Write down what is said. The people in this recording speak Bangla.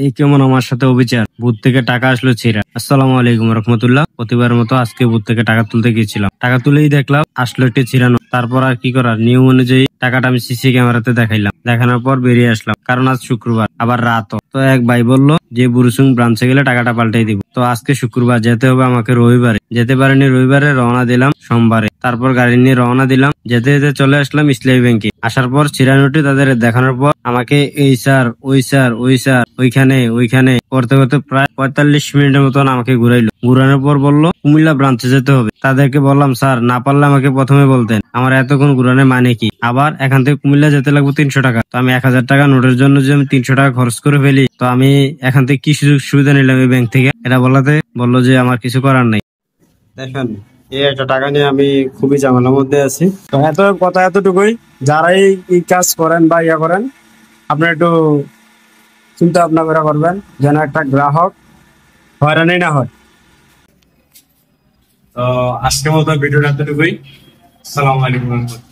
এই কেমন আমার সাথে অবিচার। বুথ থেকে টাকা আসলো ছিঁড়া। আসসালামু আলাইকুম রহমতুল্লাহ। প্রতিবারের মতো আজকে বুথ থেকে টাকা তুলতে গিয়েছিলাম, টাকা তুলেই দেখলাম আসলো একটি ছিড়ানো। তারপর আর কি করার, নিয়ম অনুযায়ী টাকাটা আমি সিসি ক্যামেরাতে দেখাইলাম, দেখানোর পর বেরিয়ে আসলাম। কারণ আজ শুক্রবার, আবার রাত। তো এক ভাই বলল যে বুরুসুং ব্রাঞ্চে গেলে টাকাটা পাল্টাই দিব। তো আজকে শুক্রবার, যেতে হবে আমাকে রবিবারে। যেতে পারিনি রবিবারে, রওনা দিলাম সোমবারে। তারপর গাড়ি নিয়ে রওনা দিলাম, যেতে যেতে চলে আসলাম ইসলামী ব্যাংকে। আসার পর ছিড়ানোটি তাদের দেখানোর পর আমাকে এই স্যার, ওই স্যার, ওই স্যার, ওইখানে করতে করতে প্রায় 45 মিনিটের মতন আমাকে ঘুরাইলো। ঘুরানোর পর বলল কুমিল্লা ব্রাঞ্চে যেতে হবে। তাদেরকে বললাম স্যার, না পারলে আমাকে প্রথমে বলতেন, আমার এতক্ষণ ঘুরানোর মানে কি? আবার এখান থেকে কুমিল্লা যেতে লাগবে 300 টাকা। তো আমি 1000 টাকা নোটের জন্য যে আমি 300 টাকা খরচ করে ফেলি, তো আমি এখান থেকে কি সুযোগ সুবিধা নিলাম এই ব্যাংক থেকে? এটা বলাতে বললো যে আমার কিছু করার নাই। দেখেন, এই একটা টাকা নিয়ে আমি খুবই ঝামেলার মধ্যে আছি। তো এত কথা এতটুকুই, যারাই এই কাজ করেন বা ইয়া করেন, আপনার একটু চিন্তা ভাবনা করে করবেন যেন একটা গ্রাহক হয়রানি না হয়। তো আজকের মতো ভিডিওটা এতটুকুই। আসসালামু আলাইকুম।